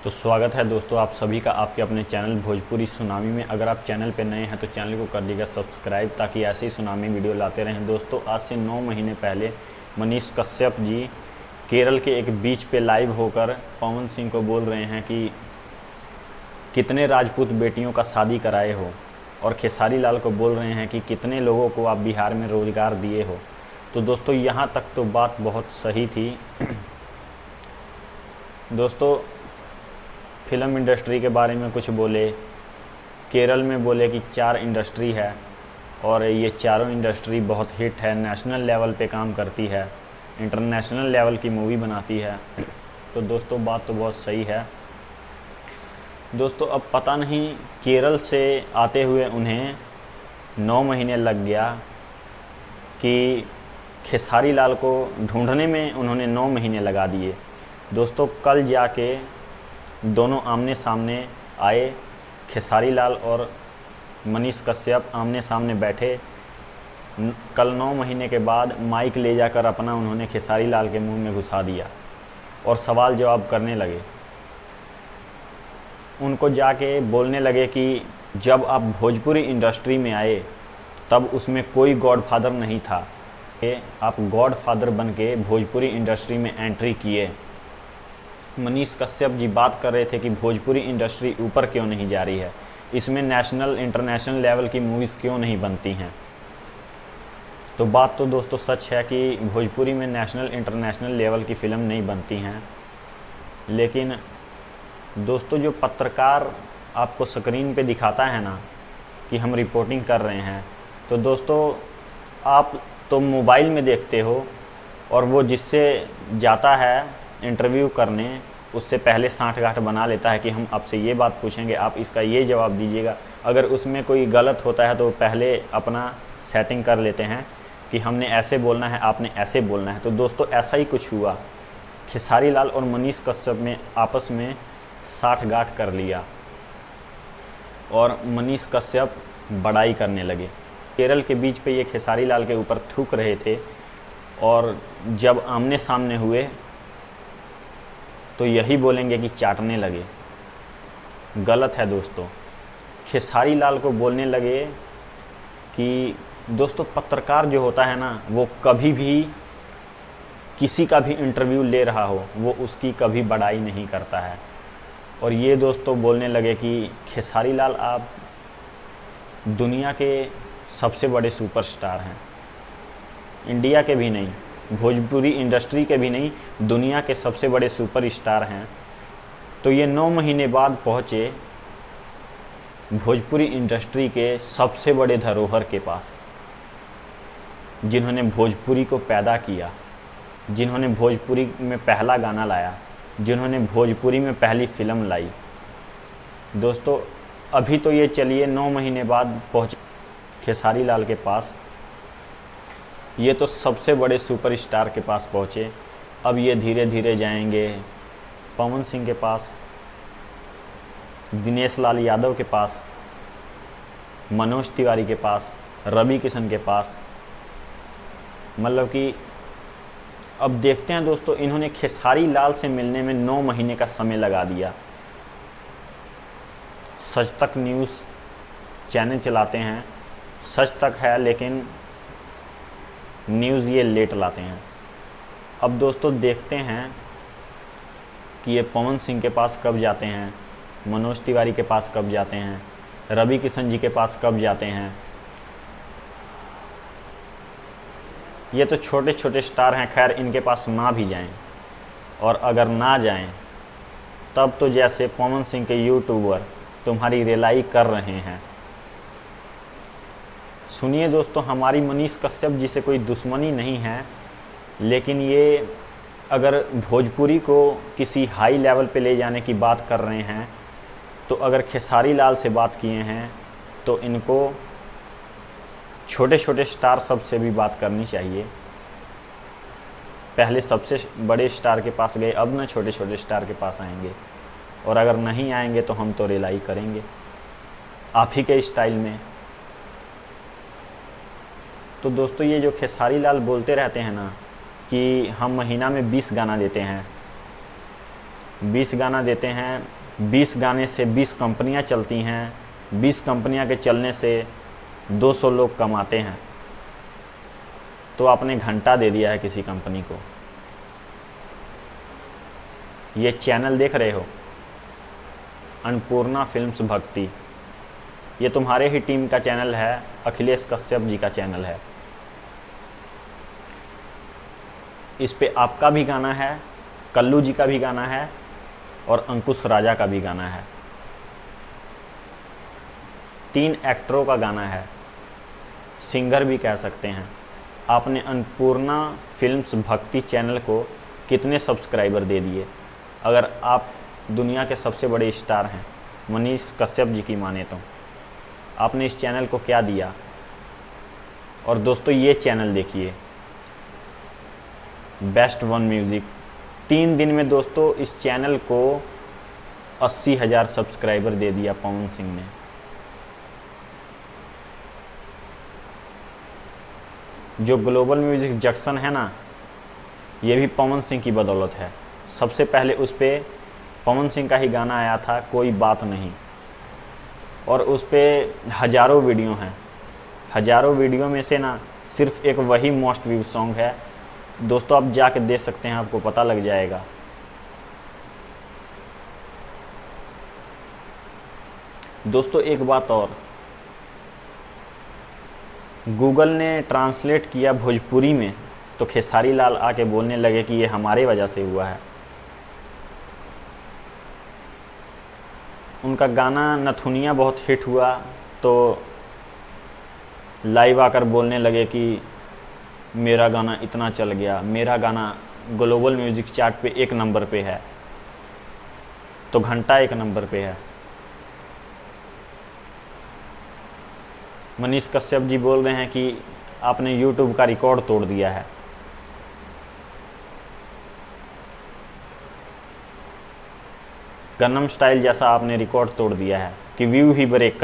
तो स्वागत है दोस्तों आप सभी का आपके अपने चैनल भोजपुरी सुनामी में। अगर आप चैनल पर नए हैं तो चैनल को कर दीजिएगा सब्सक्राइब, ताकि ऐसे ही सुनामी वीडियो लाते रहें। दोस्तों आज से 9 महीने पहले मनीष कश्यप जी केरल के एक बीच पे लाइव होकर पवन सिंह को बोल रहे हैं कि कितने राजपूत बेटियों का शादी कराए हो, और खेसारी लाल को बोल रहे हैं कि कितने लोगों को आप बिहार में रोज़गार दिए हो। तो दोस्तों यहाँ तक तो बात बहुत सही थी। दोस्तों फिल्म इंडस्ट्री के बारे में कुछ बोले, केरल में बोले कि 4 इंडस्ट्री है और ये चारों इंडस्ट्री बहुत हिट है, नेशनल लेवल पे काम करती है, इंटरनेशनल लेवल की मूवी बनाती है। तो दोस्तों बात तो बहुत सही है। दोस्तों अब पता नहीं केरल से आते हुए उन्हें 9 महीने लग गया कि खेसारी लाल को ढूंढने में उन्होंने 9 महीने लगा दिए। दोस्तों कल जाके दोनों आमने सामने आए, खेसारी लाल और मनीष कश्यप आमने सामने बैठे। कल 9 महीने के बाद माइक ले जाकर अपना उन्होंने खेसारी लाल के मुंह में घुसा दिया और सवाल जवाब करने लगे। उनको जाके बोलने लगे कि जब आप भोजपुरी इंडस्ट्री में आए तब उसमें कोई गॉडफादर नहीं था, आप गॉडफादर बन के भोजपुरी इंडस्ट्री में एंट्री किए। मनीष कश्यप जी बात कर रहे थे कि भोजपुरी इंडस्ट्री ऊपर क्यों नहीं जा रही है, इसमें नेशनल इंटरनेशनल लेवल की मूवीज़ क्यों नहीं बनती हैं। तो बात तो दोस्तों सच है कि भोजपुरी में नेशनल इंटरनेशनल लेवल की फ़िल्म नहीं बनती हैं, लेकिन दोस्तों जो पत्रकार आपको स्क्रीन पे दिखाता है ना कि हम रिपोर्टिंग कर रहे हैं, तो दोस्तों आप तो मोबाइल में देखते हो, और वो जिससे जाता है इंटरव्यू करने उससे पहले साँठ गाँठ बना लेता है कि हम आपसे ये बात पूछेंगे, आप इसका ये जवाब दीजिएगा। अगर उसमें कोई गलत होता है तो पहले अपना सेटिंग कर लेते हैं कि हमने ऐसे बोलना है, आपने ऐसे बोलना है। तो दोस्तों ऐसा ही कुछ हुआ, खेसारी लाल और मनीष कश्यप ने आपस में साठ गाँठ कर लिया और मनीष कश्यप बड़ाई करने लगे। केरल के बीच पे ये खेसारी लाल के ऊपर थूक रहे थे, और जब आमने सामने हुए तो यही बोलेंगे कि चाटने लगे। गलत है दोस्तों। खेसारी लाल को बोलने लगे कि दोस्तों पत्रकार जो होता है ना, वो कभी भी किसी का भी इंटरव्यू ले रहा हो वो उसकी कभी बड़ाई नहीं करता है। और ये दोस्तों बोलने लगे कि खेसारी लाल आप दुनिया के सबसे बड़े सुपरस्टार हैं, इंडिया के भी नहीं, भोजपुरी इंडस्ट्री के भी नहीं, दुनिया के सबसे बड़े सुपरस्टार हैं। तो ये 9 महीने बाद पहुँचे भोजपुरी इंडस्ट्री के सबसे बड़े धरोहर के पास, जिन्होंने भोजपुरी को पैदा किया, जिन्होंने भोजपुरी में पहला गाना लाया, जिन्होंने भोजपुरी में पहली फिल्म लाई। दोस्तों अभी तो ये चलिए 9 महीने बाद पहुँचे खेसारी लाल के पास, ये तो सबसे बड़े सुपरस्टार के पास पहुँचे। अब ये धीरे धीरे जाएंगे पवन सिंह के पास, दिनेश लाल यादव के पास, मनोज तिवारी के पास, रवि किशन के पास। मतलब कि अब देखते हैं दोस्तों, इन्होंने खेसारी लाल से मिलने में 9 महीने का समय लगा दिया। सच तक न्यूज़ चैनल चलाते हैं, सच तक है, लेकिन न्यूज़ ये लेट लाते हैं। अब दोस्तों देखते हैं कि ये पवन सिंह के पास कब जाते हैं, मनोज तिवारी के पास कब जाते हैं, रवि किशन जी के पास कब जाते हैं। ये तो छोटे छोटे स्टार हैं, खैर इनके पास ना भी जाएं, और अगर ना जाएं तब तो जैसे पवन सिंह के यूट्यूबर तुम्हारी रिलाई कर रहे हैं। सुनिए दोस्तों, हमारी मनीष कश्यप जी से कोई दुश्मनी नहीं है, लेकिन ये अगर भोजपुरी को किसी हाई लेवल पे ले जाने की बात कर रहे हैं, तो अगर खेसारी लाल से बात किए हैं तो इनको छोटे छोटे स्टार सब से भी बात करनी चाहिए। पहले सबसे बड़े स्टार के पास गए, अब ना छोटे छोटे स्टार के पास आएंगे, और अगर नहीं आएंगे तो हम तो रिलाई करेंगे आप ही के स्टाइल में। तो दोस्तों ये जो खेसारी लाल बोलते रहते हैं ना कि हम महीना में 20 गाना देते हैं, 20 गाना देते हैं, 20 गाने से 20 कंपनियां चलती हैं, 20 कंपनियां के चलने से 200 लोग कमाते हैं। तो आपने घंटा दे दिया है किसी कंपनी को। ये चैनल देख रहे हो, अन्नपूर्णा फिल्म्स भक्ति, ये तुम्हारे ही टीम का चैनल है, अखिलेश कश्यप जी का चैनल है। इस पे आपका भी गाना है, कल्लू जी का भी गाना है और अंकुश राजा का भी गाना है। 3 एक्टरों का गाना है, सिंगर भी कह सकते हैं। आपने अन्नपूर्णा फिल्म्स भक्ति चैनल को कितने सब्सक्राइबर दे दिए? अगर आप दुनिया के सबसे बड़े स्टार हैं, मनीष कश्यप जी की माने तो आपने इस चैनल को क्या दिया? और दोस्तों ये चैनल देखिए, बेस्ट वन म्यूज़िक, 3 दिन में दोस्तों इस चैनल को 80,000 सब्सक्राइबर दे दिया पवन सिंह ने। जो ग्लोबल म्यूजिक जंक्शन है ना, ये भी पवन सिंह की बदौलत है। सबसे पहले उस पर पवन सिंह का ही गाना आया था, कोई बात नहीं, और उस पर हज़ारों वीडियो हैं। हज़ारों वीडियो में से ना सिर्फ एक वही मोस्ट व्यू सॉन्ग है। दोस्तों आप जाके देख सकते हैं, आपको पता लग जाएगा। दोस्तों एक बात और, गूगल ने ट्रांसलेट किया भोजपुरी में तो खेसारी लाल आके बोलने लगे कि ये हमारे वजह से हुआ है। उनका गाना नथुनिया बहुत हिट हुआ तो लाइव आकर बोलने लगे कि मेरा गाना इतना चल गया, मेरा गाना ग्लोबल म्यूज़िक चार्ट पे 1 नंबर पे है, तो घंटा 1 नंबर पे है। मनीष कश्यप जी बोल रहे हैं कि आपने यूट्यूब का रिकॉर्ड तोड़ दिया है। गन्नम स्टाइल जैसा आपने रिकॉर्ड तोड़ दिया है कि व्यू ही ब्रेक